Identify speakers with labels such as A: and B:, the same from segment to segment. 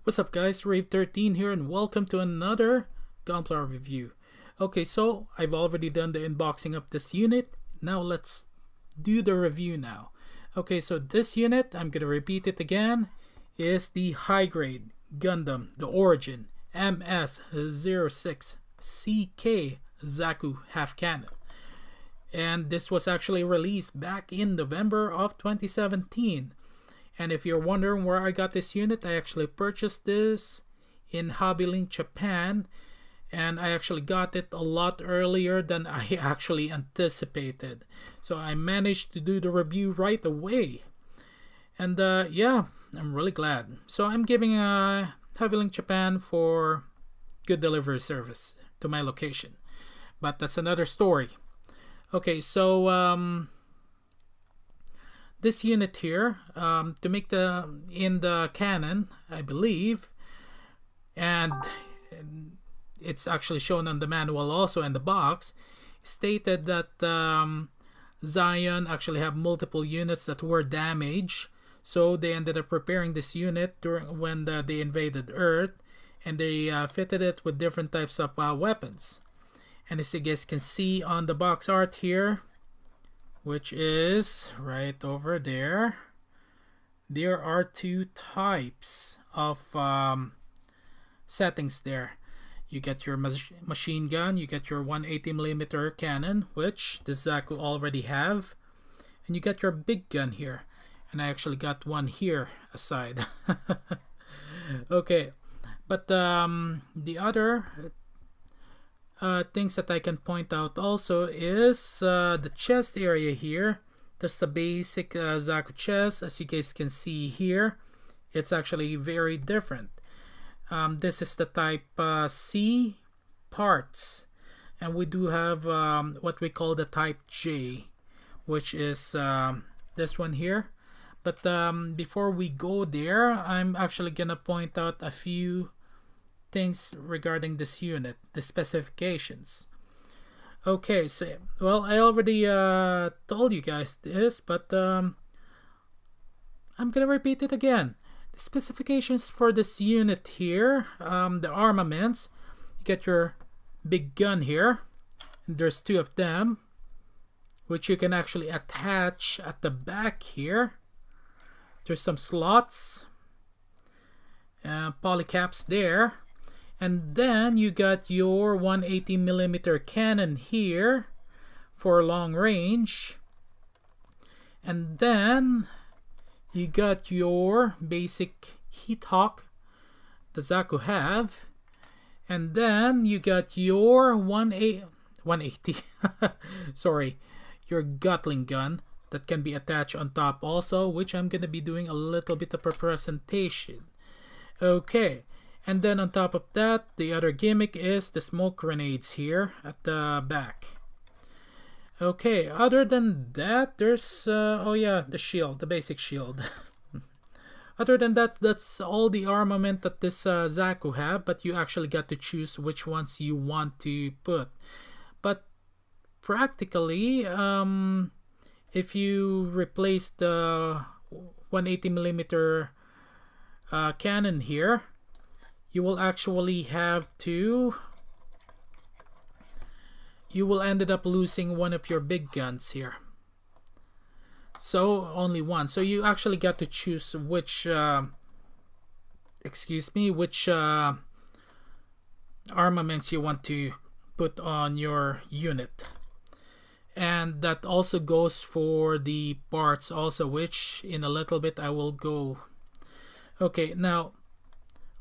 A: What's up guys, Rave13 here and welcome to another Gunpla review. Okay, so I've already done the unboxing of this unit. Now let's do the review now. Okay, so this unit, I'm gonna repeat it again, is the high grade Gundam, the Origin MS-06CK Zaku half cannon. And this was actually released back in November of 2017. And if you're wondering where I got this unit, I actually purchased this in Hobbylink Japan, and I actually got it a lot earlier than I actually anticipated. So I managed to do the review right away. And yeah, I'm really glad. So I'm giving Hobbylink Japan for good delivery service to my location. But that's another story. Okay, so this unit here, to make in the Canon, I believe, and it's actually shown on the manual also in the box, stated that Zion actually have multiple units that were damaged, so they ended up repairing this unit during when they invaded Earth, and they fitted it with different types of weapons. And as you guys can see on the box art here, which is right over there, there are two types of settings there. You get your machine gun, you get your 180mm cannon, which the Zaku already have, and you get your big gun here, and I actually got one here aside. Okay, but the other things that I can point out also is the chest area here. That's the basic Zaku chest. As you guys can see here, it's actually very different. This is the type C parts, and we do have what we call the type J, which is this one here. But before we go there, I'm actually gonna point out a few things regarding this unit, the specifications. Okay, so well, I already told you guys this, but I'm gonna repeat it again. The specifications for this unit here, the armaments, you get your big gun here, and there's two of them, which you can actually attach at the back here. There's some slots, polycaps there. And then you got your 180mm cannon here for long range. And then you got your basic heat hawk the Zaku have. And then you got your 180 sorry, your Gatling gun that can be attached on top also, which I'm gonna be doing a little bit of a presentation. Okay. And then on top of that, the other gimmick is the smoke grenades here at the back. Okay, other than that, there's, oh yeah, the shield, the basic shield. Other than that, that's all the armament that this Zaku have, but you actually got to choose which ones you want to put. But practically, if you replace the 180mm cannon here, you will actually have to, you will end up losing one of your big guns here. So only one. So you actually got to choose which which armaments you want to put on your unit. And that also goes for the parts also, which in a little bit I will go. Okay, now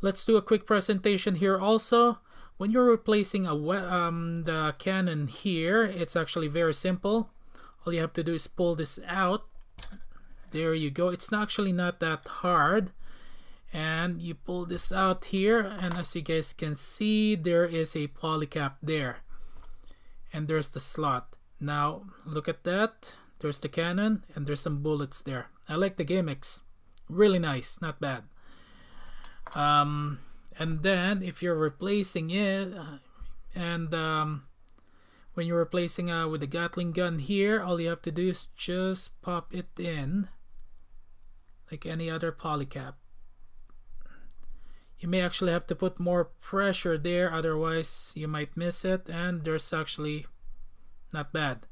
A: let's do a quick presentation here also. When you're replacing the cannon here, it's actually very simple. All you have to do is pull this out. There you go. It's actually not that hard. And you pull this out here, and as you guys can see, there is a polycap there. And there's the slot. Now, look at that. There's the cannon, and there's some bullets there. I like the gimmicks. Really nice, not bad. And then if you're replacing it, and when you're replacing with the Gatling gun here, all you have to do is just pop it in like any other polycap. You may actually have to put more pressure there, otherwise you might miss it, and there's actually not bad.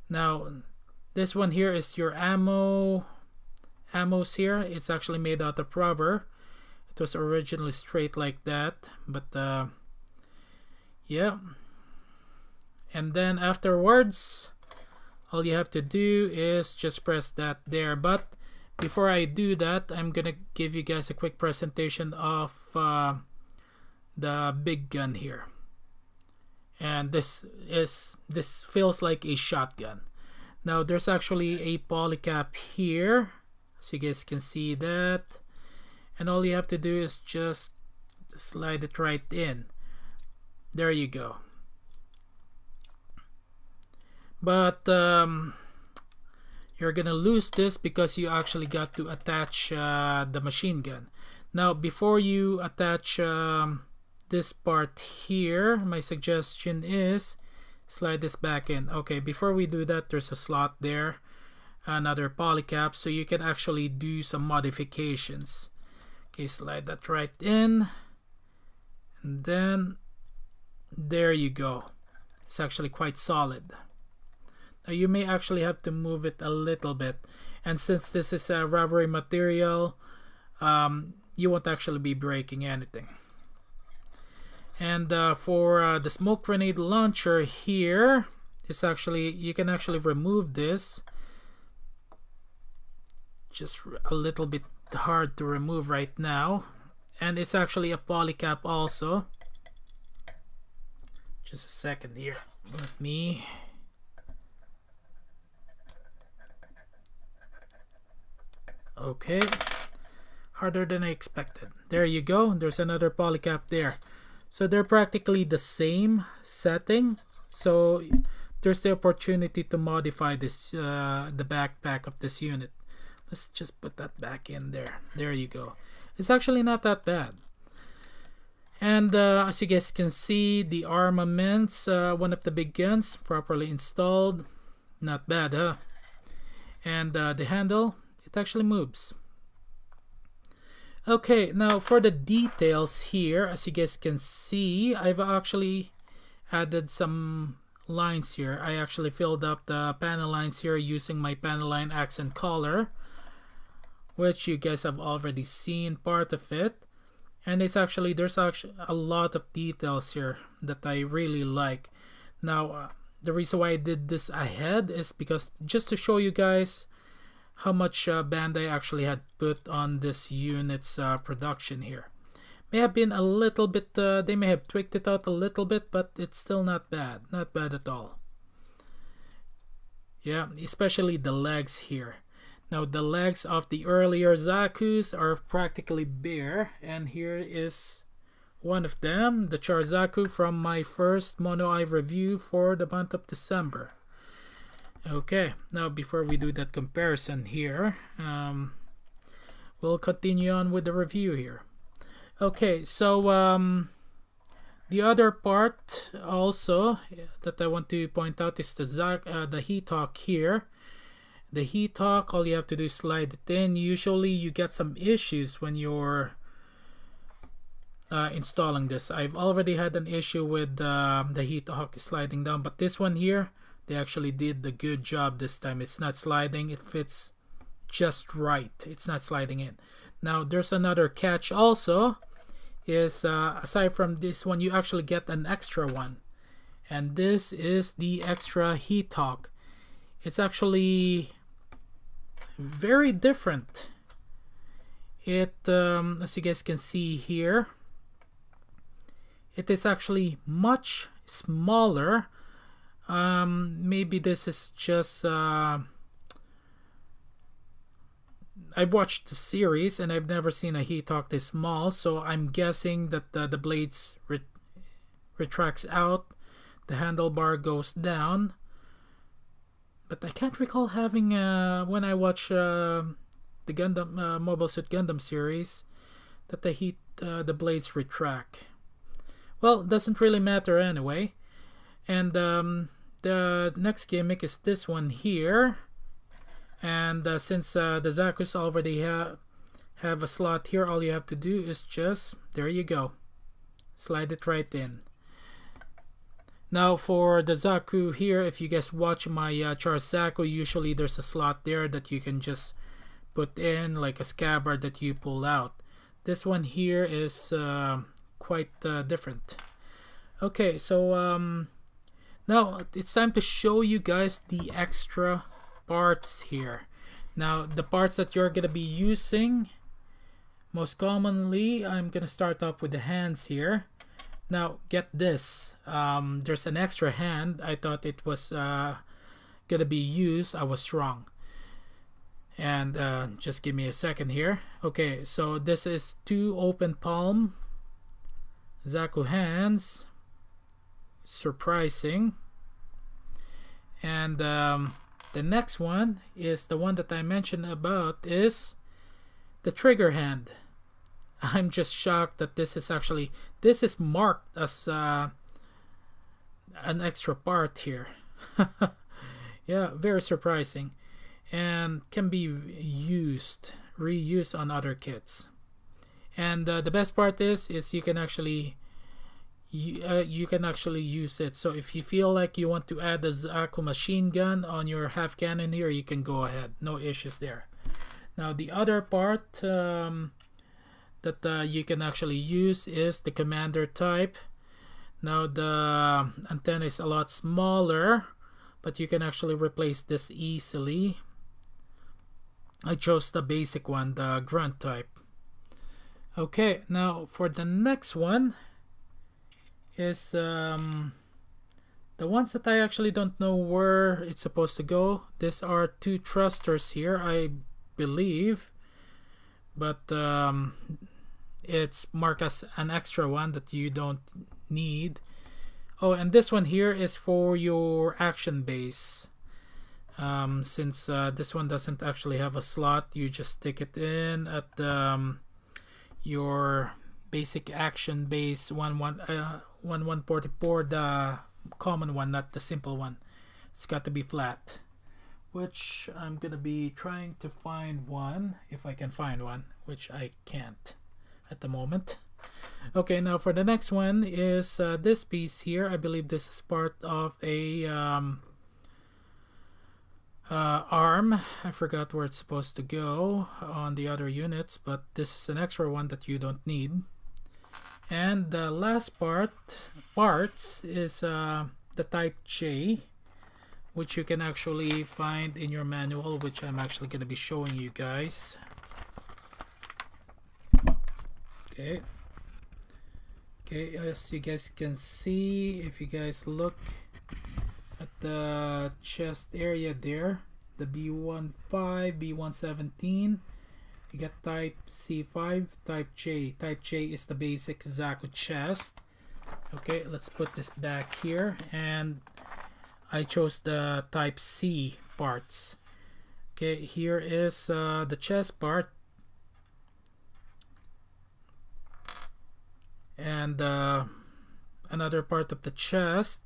A: Now this one here is your ammos here. It's actually made out of rubber. It was originally straight like that, but yeah. And then afterwards, all you have to do is just press that there. But before I do that, I'm gonna give you guys a quick presentation of the big gun here. And this feels like a shotgun. Now there's actually a polycap here, so you guys can see that, and all you have to do is just slide it right in. There you go. But you're gonna lose this because you actually got to attach the machine gun. Now before you attach this part here, my suggestion is slide this back in. Okay, before we do that, there's a slot there, another polycap, so you can actually do some modifications. Okay, slide that right in, and then there you go. It's actually quite solid. Now you may actually have to move it a little bit, and since this is a rubbery material, you won't actually be breaking anything. And for the smoke grenade launcher here, it's actually, you can actually remove this. Just a little bit hard to remove right now, and it's actually a polycap also. Just a second here, let me. Okay, harder than I expected. There you go, there's another polycap there. So they're practically the same setting, so there's the opportunity to modify this the backpack of this unit. Let's just put that back in there. There you go. It's actually not that bad. And as you guys can see, the armaments, one of the big guns, properly installed. Not bad, huh? And the handle, it actually moves. Okay, now for the details here, as you guys can see, I've actually added some lines here. I actually filled up the panel lines here using my panel line accent color, which you guys have already seen part of it. And there's actually a lot of details here that I really like. Now the reason why I did this ahead is because just to show you guys how much Bandai actually had put on this unit's production here. May have been a little bit, they may have tweaked it out a little bit, but it's still not bad. Not bad at all. Yeah, especially the legs here. Now the legs of the earlier Zakus are practically bare, and here is one of them, the Char Zaku from my first Mono Eye review for the month of December. Okay, now before we do that comparison here, we'll continue on with the review here. Okay, so the other part also that I want to point out is the heat hawk here. The heat hawk, all you have to do is slide it in. Usually you get some issues when you're installing this. I've already had an issue with the heat hawk sliding down, but this one here, they actually did the good job this time. It's not sliding, it fits just right. It's not sliding in. Now there's another catch also, is aside from this one, you actually get an extra one, and this is the extra heat hawk. It's actually very different. It as you guys can see here, it is actually much smaller. Maybe this is just I've watched the series and I've never seen a heat hawk this small, so I'm guessing that the blades retracts out, the handlebar goes down, but I can't recall having when I watch the Gundam Mobile Suit Gundam series that the blades retract. Well, it doesn't really matter anyway. And the next gimmick is this one here. And since the Zakus already have a slot here, all you have to do is just, there you go, slide it right in. Now for the Zaku here, if you guys watch my Char's Zaku, usually there's a slot there that you can just put in, like a scabbard that you pull out. This one here is quite different. Okay, so now it's time to show you guys the extra parts here. Now the parts that you're gonna be using most commonly, I'm gonna start off with the hands here. Now get this, there's an extra hand. I thought it was gonna be used. I was wrong. And just give me a second here. Okay, so this is 2 open palm Zaku hands. Surprising. And the next one is the one that I mentioned about, is the trigger hand. I'm just shocked that this is marked as an extra part here. Yeah, very surprising, and can be reused on other kits. And the best part is you can actually use it. So if you feel like you want to add a Zaku machine gun on your half cannon here, you can go ahead, no issues there. Now the other part that you can actually use is the commander type. Now the antenna is a lot smaller, but you can actually replace this easily. I chose the basic one, the grunt type. Okay, now for the next one is the ones that I actually don't know where it's supposed to go. These are 2 thrusters here, I believe, but it's marked as an extra one that you don't need. Oh, and this one here is for your action base. Since this one doesn't actually have a slot, you just stick it in at your basic action base 1144, the common one, not the simple one. It's got to be flat, which I'm gonna be trying to find one, if I can find one, which I can't at the moment. Okay, now for the next one is this piece here. I believe this is part of a arm. I forgot where it's supposed to go on the other units, but this is an extra one that you don't need. And the last parts is the type J, which you can actually find in your manual, which I'm actually going to be showing you guys. Okay, as you guys can see, if you guys look at the chest area there, the B15, B117, you get type C5, type J. Type J is the basic Zaku chest. Okay, let's put this back here, and I chose the type C parts. Okay, here is the chest part, and another part of the chest.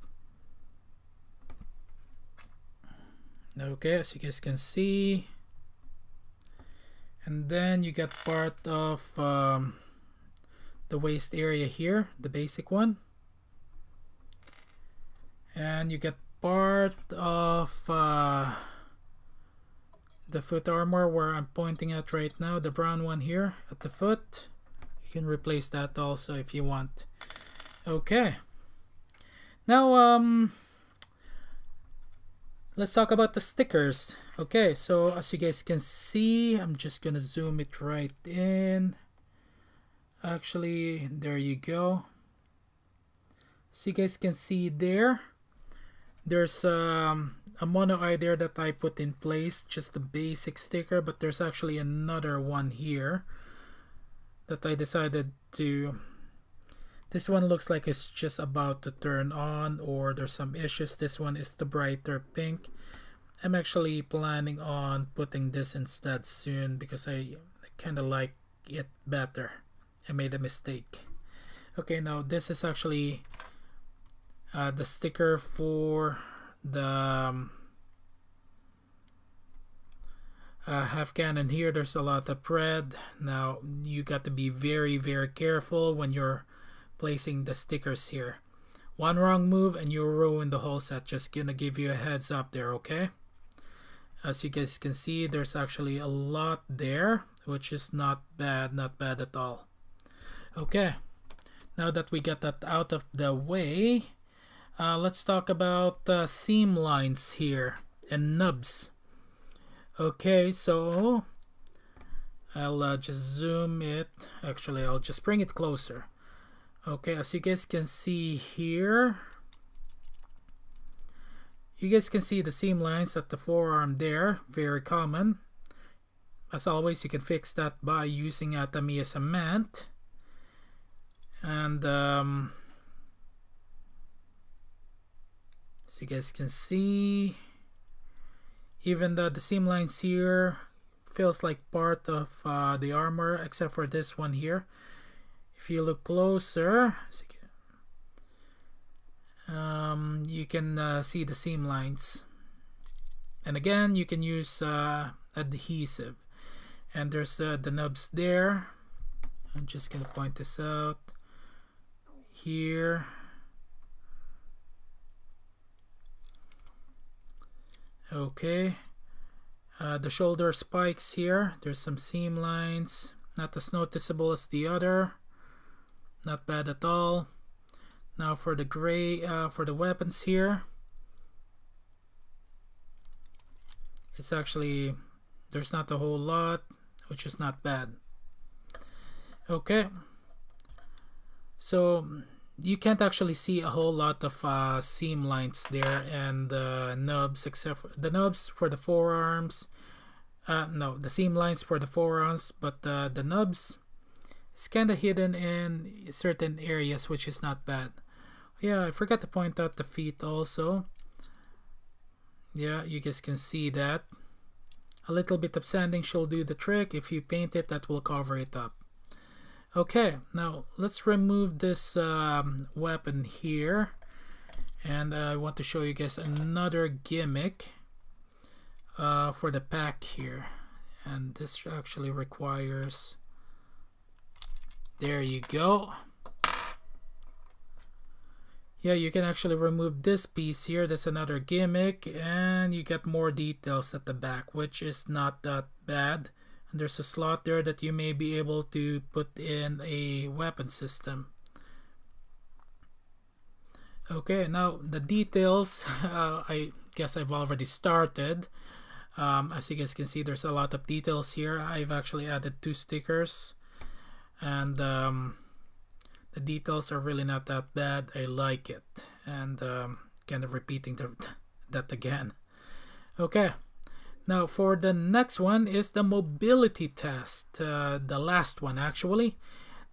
A: Okay, as you guys can see, and then you get part of the waist area here, the basic one, and you get part of the foot armor where I'm pointing at right now, the brown one here at the foot. You can replace that also if you want. Okay, now let's talk about the stickers. Okay, so as you guys can see, I'm just gonna zoom it right in. Actually, there you go. So you guys can see there's a mono eye there that I put in place, just the basic sticker, but there's actually another one here that I decided to. This one looks like it's just about to turn on, or there's some issues. This one is the brighter pink. I'm actually planning on putting this instead soon because I kind of like it better. I made a mistake. Okay, now this is actually the sticker for the half cannon here, there's a lot of red. Now you got to be very careful when you're placing the stickers here. One wrong move and you'll ruin the whole set. Just gonna give you a heads up there, okay? As you guys can see, there's actually a lot there, which is not bad at all. Okay, now that we got that out of the way, let's talk about seam lines here and nubs. Okay, so I'll just zoom it. Actually, I'll just bring it closer. Okay, as you guys can see here, you guys can see the seam lines at the forearm there, very common. As always, you can fix that by using Tamiya's Armament. And as you guys can see, even the seam lines here feels like part of the armor, except for this one here. If you look closer, you can see the seam lines. And again, you can use adhesive. And there's the nubs there. I'm just gonna point this out here. Okay, the shoulder spikes here, there's some seam lines, not as noticeable as the other, not bad at all. Now for the gray, for the weapons here, it's actually, there's not a whole lot, which is not bad. Okay, so you can't actually see a whole lot of seam lines there and nubs, except for the nubs for the forearms. No, the seam lines for the forearms, but the nubs is kind of hidden in certain areas, which is not bad. Yeah, I forgot to point out the feet also. Yeah, you guys can see that. A little bit of sanding should do the trick. If you paint it, that will cover it up. Okay, now let's remove this weapon here, and I want to show you guys another gimmick for the pack here, and this actually requires, there you go. Yeah, you can actually remove this piece here. That's another gimmick, and you get more details at the back, which is not that bad. And there's a slot there that you may be able to put in a weapon system. Okay, now the details, I guess I've already started. As you guys can see, there's a lot of details here. I've actually added 2 stickers, and the details are really not that bad. I like it, and kind of repeating that again. Okay, now for the next one is the mobility test, the last one actually.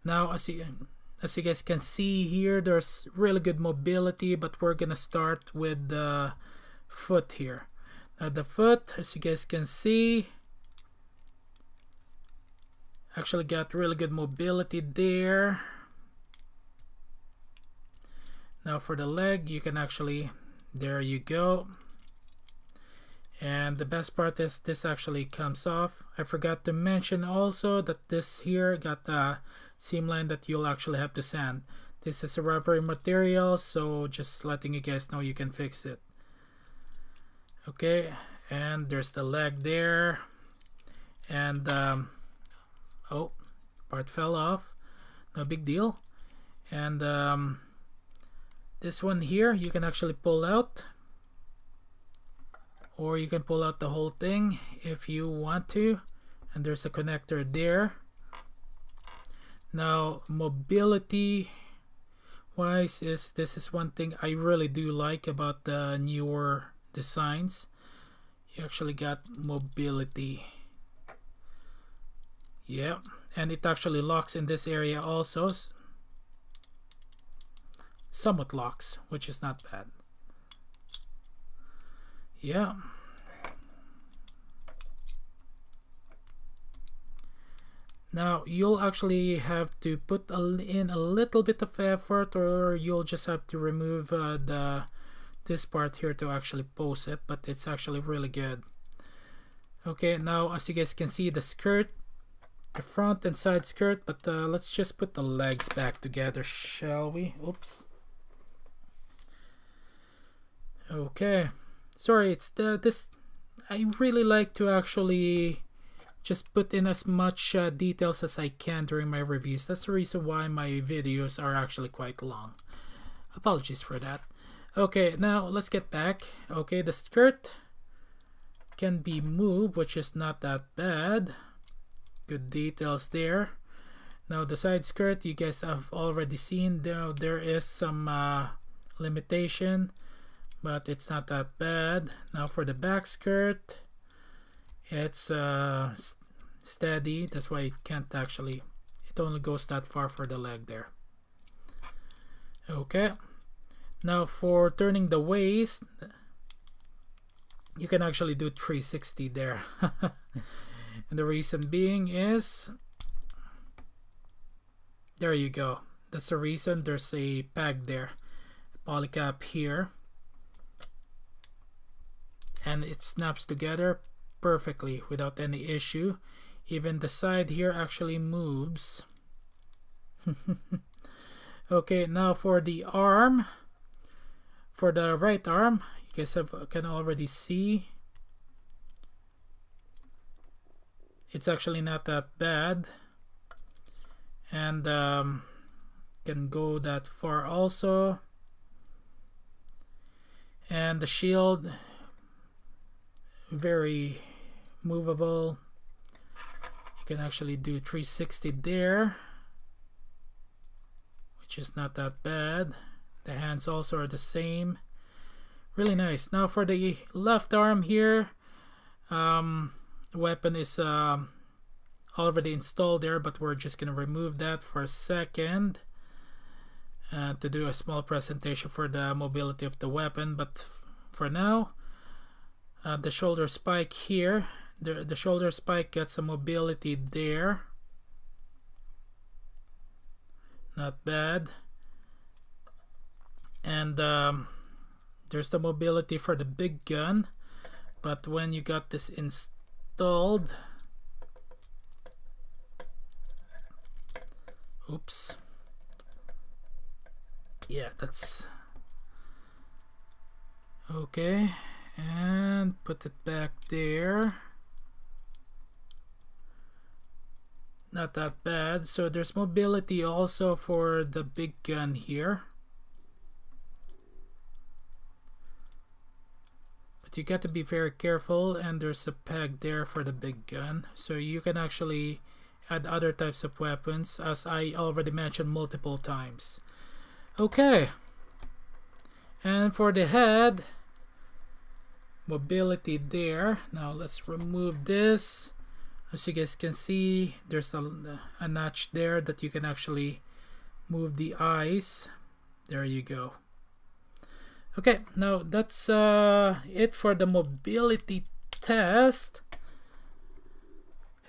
A: Now as you guys can see here, there's really good mobility, but we're gonna start with the foot here. Now the foot, as you guys can see, actually got really good mobility there. Now for the leg, you can actually, there you go. And the best part is this actually comes off. I forgot to mention also that this here got a seam line that you'll actually have to sand. This is a rubbery material, so just letting you guys know you can fix it. Okay, and there's the leg there. And oh, part fell off, no big deal. And this one here you can actually pull out, or you can pull out the whole thing if you want to, and there's a connector there. Now mobility wise, this is one thing I really do like about the newer designs. You actually got mobility, yeah, and it actually locks in this area also. Somewhat locks, which is not bad. Yeah. Now you'll actually have to put in a little bit of effort, or you'll just have to remove this part here to actually pose it, but it's actually really good. Okay, now as you guys can see, the skirt, the front and side skirt, but let's just put the legs back together, shall we? Oops. Okay, sorry, it's this. I really like to actually just put in as much details as I can during my reviews. That's the reason why my videos are actually quite long. Apologies for that. Okay, now let's get back. Okay, the skirt can be moved, which is not that bad. Good details there. Now the side skirt, you guys have already seen there is some limitation, but it's not that bad. Now for the back skirt, it's steady. That's why it can't actually, it only goes that far for the leg there. Okay, now for turning the waist, you can actually do 360 there. And the reason being is, there you go. That's the reason. There's a peg there, polycap here, and it snaps together perfectly without any issue. Even the side here actually moves. Okay, now for the arm, for the right arm, you guys can already see it's actually not that bad, and can go that far also. And the shield, very movable. You can actually do 360 there, which is not that bad. The hands also are the same. Really nice. Now for the left arm here, weapon is already installed there, but we're just gonna remove that for a second to do a small presentation for the mobility of the weapon. But for now, the shoulder spike here, the shoulder spike gets some mobility there. Not bad. And there's the mobility for the big gun, but when you got this installed, oops, yeah, that's okay, and put it back there. Not that bad. So there's mobility also for the big gun here, but you got to be very careful, and there's a peg there for the big gun, so you can actually add other types of weapons, as I already mentioned multiple times. Okay, and for the head, mobility there. Now let's remove this. As you guys can see, there's a notch there that you can actually move the eyes. There you go. Okay, now that's it for the mobility test,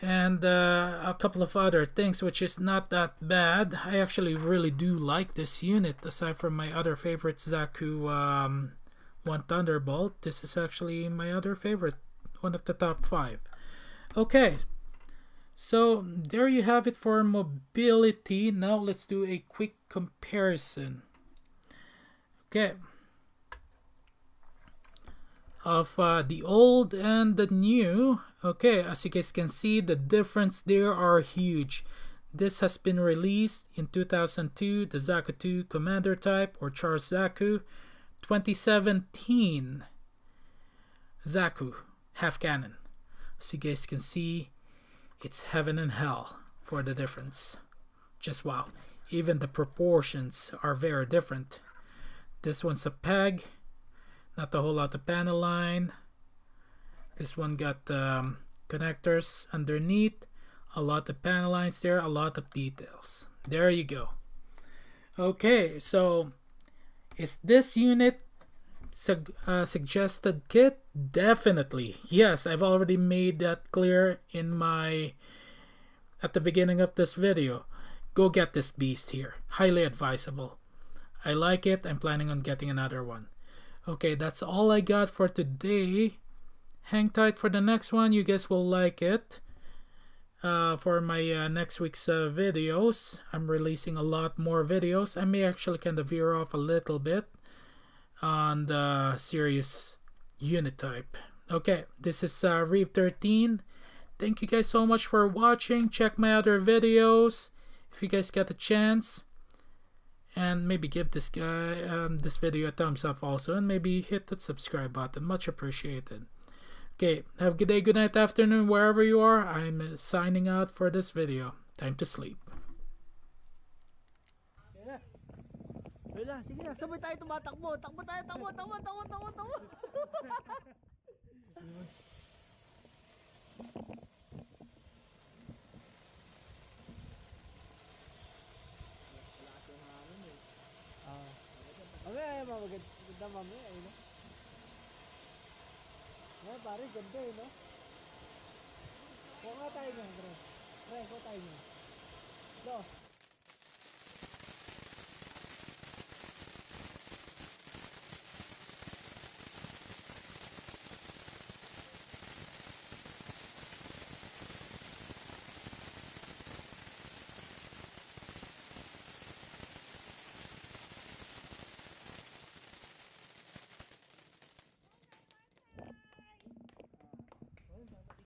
A: and a couple of other things, which is not that bad. I actually really do like this unit. Aside from my other favorite Zaku 1 Thunderbolt, this is actually my other favorite, one of the top 5. Okay, so there you have it for mobility. Now let's do a quick comparison. Okay, of the old and the new. Okay, as you guys can see, the difference there are huge. This has been released in 2002, the Zaku 2 Commander type, or Charles Zaku. 2017, Zaku half cannon. As you guys can see, it's heaven and hell for the difference. Just wow. Even the proportions are very different. This one's a peg, not a whole lot of panel line. This one got connectors underneath, a lot of panel lines there, a lot of details. There you go. Okay, so is this unit suggested kit? Definitely yes. I've already made that clear in at the beginning of this video. Go get this beast here, highly advisable. I like it. I'm planning on getting another one. Okay, that's all I got for today. hang tight for the next one. You guys will like it. For my next week's videos, I'm releasing a lot more videos. I may actually kind of veer off a little bit on the serious unit type. Okay, this is Reeve 13. Thank you guys so much for watching. Check my other videos if you guys get a chance, and maybe give this guy this video a thumbs up also, and maybe hit the subscribe button. Much appreciated. Okay, have a good day, good night, afternoon, wherever you are. I'm signing out for this video. Time to sleep.
B: Wala, sige na, sabay tayo tumatakbo. Takbo tayo, takbo. Okay, maganda mamaya, ayun na. Ay, pare, ganda eh, no? Kuha nga tayo nga, pre. Pre, kuha tayo nga. Do.